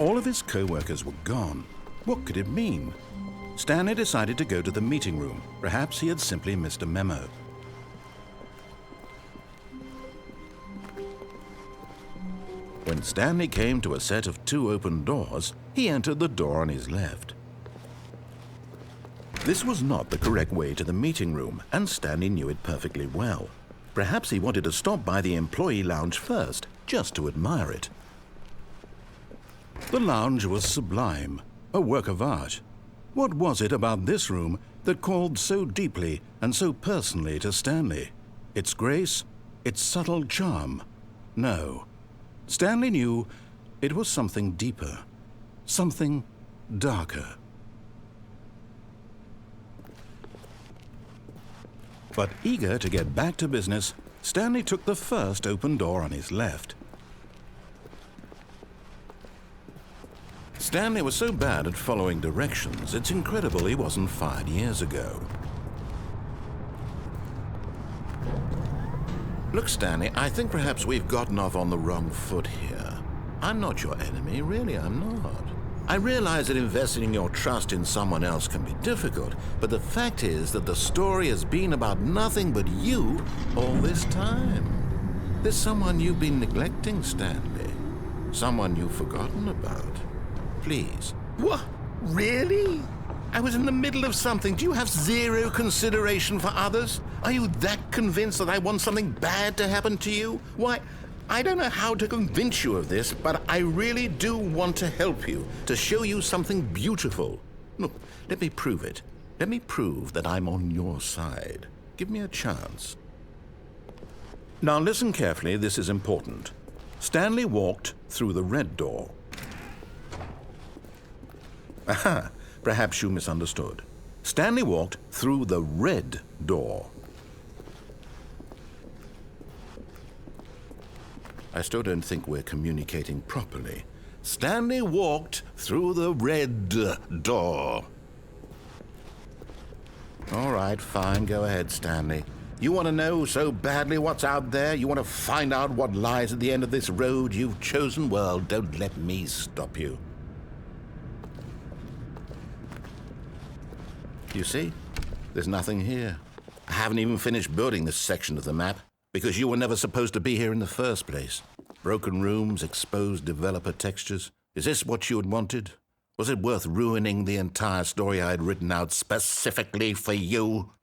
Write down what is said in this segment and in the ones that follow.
All of his co-workers were gone. What could it mean? Stanley decided to go to the meeting room. Perhaps he had simply missed a memo. When Stanley came to a set of 2 open doors, he entered the door on his left. This was not the correct way to the meeting room, and Stanley knew it perfectly well. Perhaps he wanted to stop by the employee lounge first, just to admire it. The lounge was sublime, a work of art. What was it about this room that called so deeply and so personally to Stanley? Its grace? Its subtle charm? No. Stanley knew it was something deeper, something darker. But eager to get back to business, Stanley took the first open door on his left. Stanley was so bad at following directions, it's incredible he wasn't fired years ago. Look, Stanley, I think perhaps we've gotten off on the wrong foot here. I'm not your enemy, really, I'm not. I realize that investing your trust in someone else can be difficult, but the fact is that the story has been about nothing but you all this time. There's someone you've been neglecting, Stanley. Someone you've forgotten about. Please. What? Really? I was in the middle of something. Do you have zero consideration for others? Are you that convinced that I want something bad to happen to you? Why, I don't know how to convince you of this, but I really do want to help you, to show you something beautiful. Look, let me prove it. Let me prove that I'm on your side. Give me a chance. Now listen carefully, this is important. Stanley walked through the red door. Aha! Perhaps you misunderstood. Stanley walked through the red door. I still don't think we're communicating properly. Stanley walked through the red door. All right, fine, go ahead, Stanley. You want to know so badly what's out there? You want to find out what lies at the end of this road you've chosen? Well, don't let me stop you. You see, there's nothing here. I haven't even finished building this section of the map, because you were never supposed to be here in the first place. Broken rooms, exposed developer textures. Is this what you had wanted? Was it worth ruining the entire story I had written out specifically for you?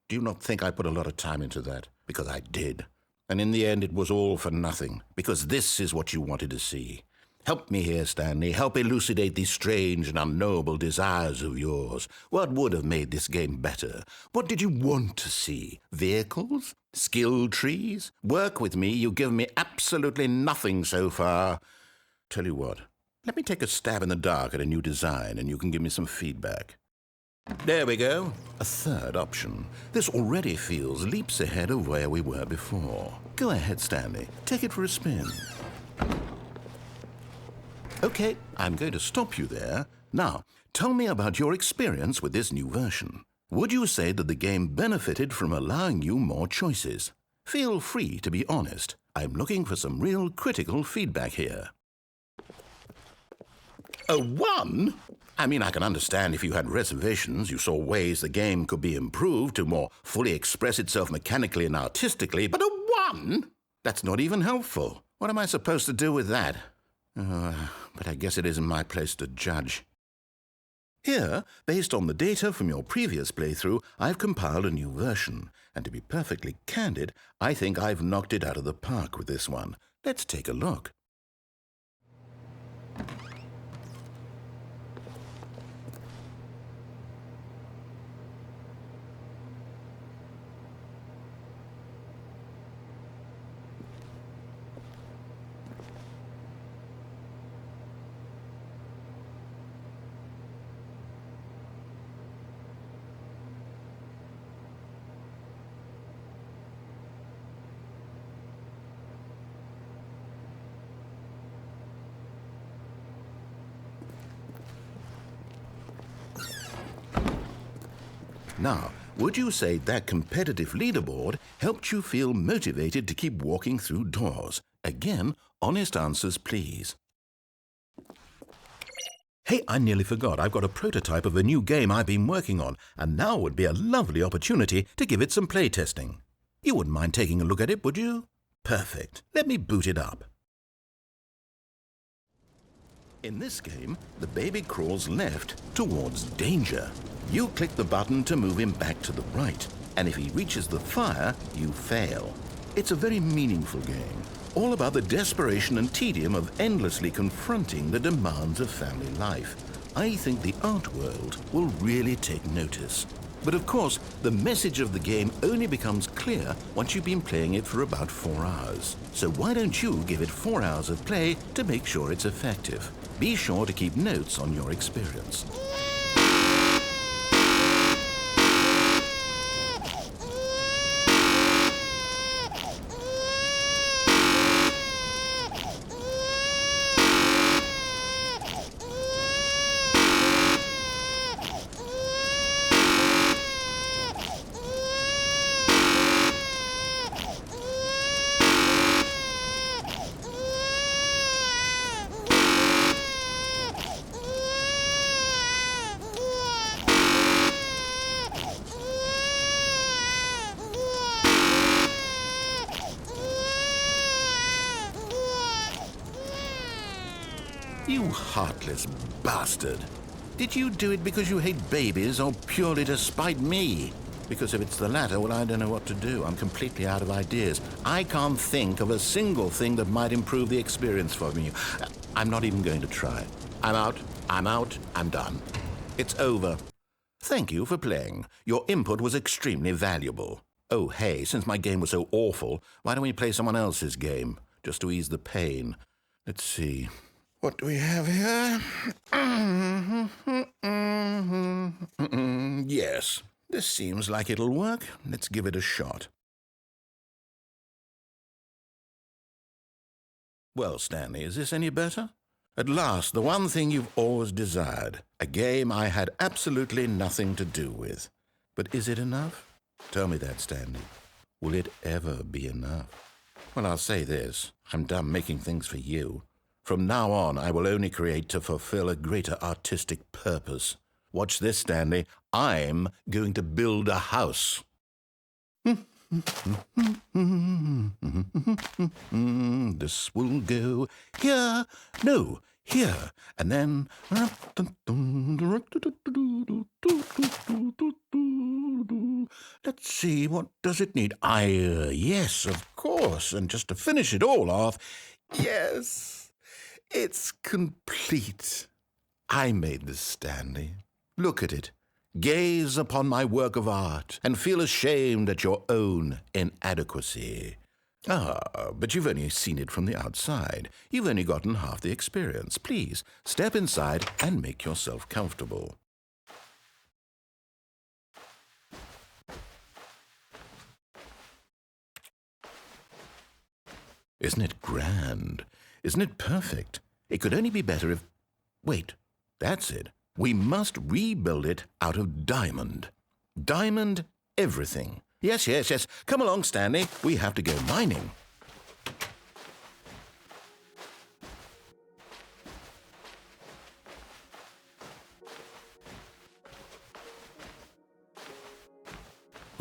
Do you not think I put a lot of time into that? Because I did. And in the end, it was all for nothing, because this is what you wanted to see. Help me here, Stanley. Help elucidate these strange and unknowable desires of yours. What would have made this game better? What did you want to see? Vehicles? Skill trees? Work with me. You've given me absolutely nothing so far. Tell you what, let me take a stab in the dark at a new design, and you can give me some feedback. There we go. A third option. This already feels leaps ahead of where we were before. Go ahead, Stanley. Take it for a spin. Okay, I'm going to stop you there. Now, tell me about your experience with this new version. Would you say that the game benefited from allowing you more choices? Feel free to be honest. I'm looking for some real critical feedback here. A 1? I mean, I can understand if you had reservations, you saw ways the game could be improved to more fully express itself mechanically and artistically, but a 1? That's not even helpful. What am I supposed to do with that? But I guess it isn't my place to judge. Here, based on the data from your previous playthrough, I've compiled a new version. And to be perfectly candid, I think I've knocked it out of the park with this one. Let's take a look. Now, would you say that competitive leaderboard helped you feel motivated to keep walking through doors? Again, honest answers, please. Hey, I nearly forgot. I've got a prototype of a new game I've been working on, and now would be a lovely opportunity to give it some playtesting. You wouldn't mind taking a look at it, would you? Perfect. Let me boot it up. In this game, the baby crawls left towards danger. You click the button to move him back to the right, and if he reaches the fire, you fail. It's a very meaningful game, all about the desperation and tedium of endlessly confronting the demands of family life. I think the art world will really take notice. But of course, the message of the game only becomes clear once you've been playing it for about 4 hours. So why don't you give it 4 hours of play to make sure it's effective? Be sure to keep notes on your experience. You heartless bastard. Did you do it because you hate babies or purely to spite me? Because if it's the latter, well, I don't know what to do. I'm completely out of ideas. I can't think of a single thing that might improve the experience for me. I'm not even going to try. I'm out, I'm done. It's over. Thank you for playing. Your input was extremely valuable. Oh, hey, since my game was so awful, why don't we play someone else's game, just to ease the pain? Let's see. What do we have here? Yes, this seems like it'll work. Let's give it a shot. Well, Stanley, is this any better? At last, the one thing you've always desired. A game I had absolutely nothing to do with. But is it enough? Tell me that, Stanley. Will it ever be enough? Well, I'll say this. I'm done making things for you. From now on, I will only create to fulfill a greater artistic purpose. Watch this, Stanley. I'm going to build a house. This will go here, no, here, and then... Let's see, what does it need? Yes, of course, and just to finish it all off, yes... It's complete. I made this, Stanley. Look at it. Gaze upon my work of art and feel ashamed at your own inadequacy. But you've only seen it from the outside. You've only gotten half the experience. Please, step inside and make yourself comfortable. Isn't it grand? Isn't it perfect? It could only be better if... Wait, that's it. We must rebuild it out of diamond. Diamond everything. Yes. Come along, Stanley. We have to go mining.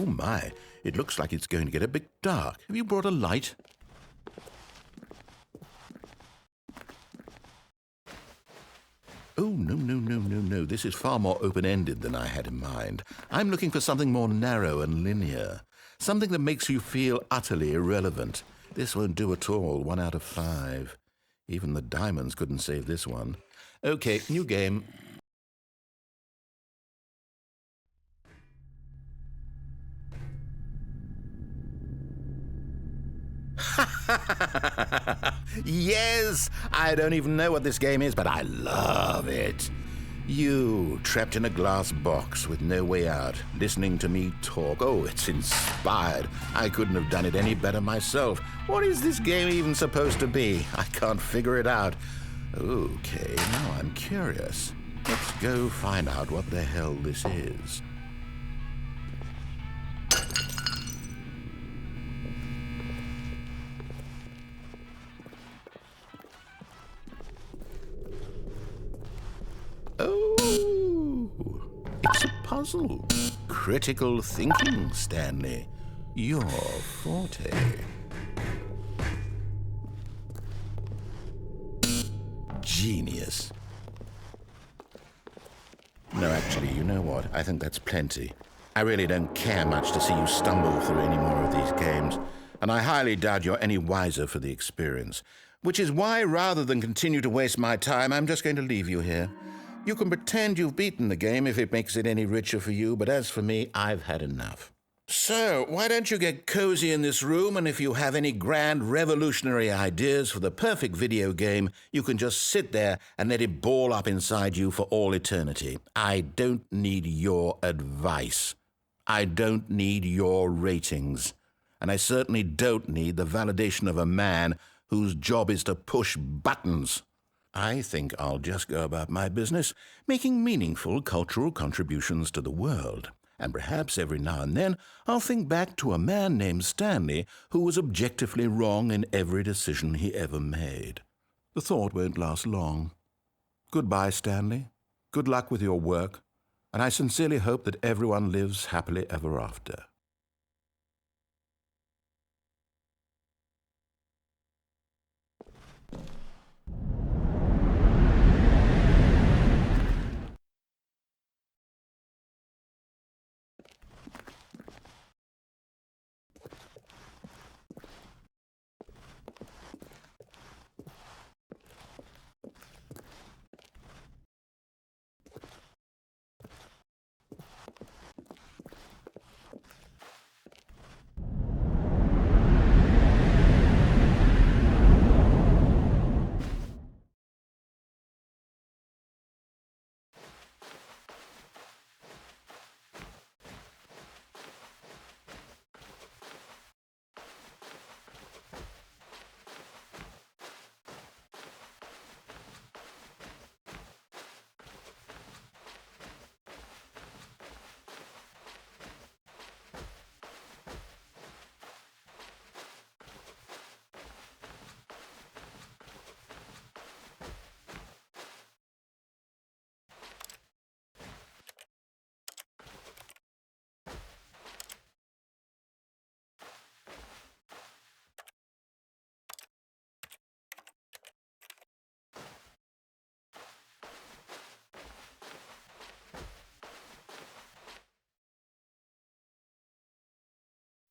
Oh, my. It looks like it's going to get a bit dark. Have you brought a light? Oh, no. This is far more open-ended than I had in mind. I'm looking for something more narrow and linear. Something that makes you feel utterly irrelevant. This won't do at all. 1 out of 5. Even the diamonds couldn't save this one. Okay, new game. Yes! I don't even know what this game is, but I love it. You, trapped in a glass box with no way out, listening to me talk. Oh, it's inspired. I couldn't have done it any better myself. What is this game even supposed to be? I can't figure it out. Okay, now I'm curious. Let's go find out what the hell this is. puzzle. Critical thinking, Stanley. Your forte. Genius. No, actually, you know what? I think that's plenty. I really don't care much to see you stumble through any more of these games, and I highly doubt you're any wiser for the experience. Which is why, rather than continue to waste my time, I'm just going to leave you here. You can pretend you've beaten the game if it makes it any richer for you, but as for me, I've had enough. So, why don't you get cozy in this room, and if you have any grand revolutionary ideas for the perfect video game, you can just sit there and let it ball up inside you for all eternity. I don't need your advice. I don't need your ratings. And I certainly don't need the validation of a man whose job is to push buttons. I think I'll just go about my business, making meaningful cultural contributions to the world. And perhaps every now and then I'll think back to a man named Stanley who was objectively wrong in every decision he ever made. The thought won't last long. Goodbye, Stanley. Good luck with your work, and I sincerely hope that everyone lives happily ever after.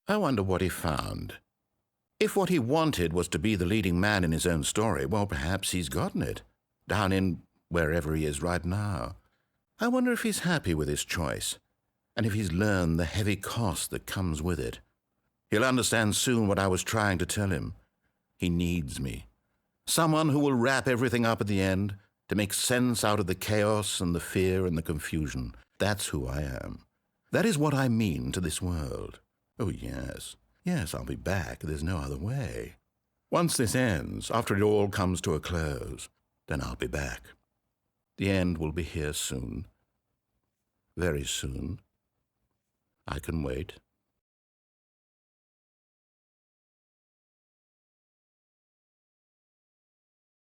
I wonder what he found. If what he wanted was to be the leading man in his own story, well, perhaps he's gotten it, down in wherever he is right now. I wonder if he's happy with his choice, and if he's learned the heavy cost that comes with it. He'll understand soon what I was trying to tell him. He needs me. Someone who will wrap everything up at the end, to make sense out of the chaos and the fear and the confusion. That's who I am. That is what I mean to this world. Oh, yes. Yes, I'll be back. There's no other way. Once this ends, after it all comes to a close, then I'll be back. The end will be here soon. Very soon. I can wait.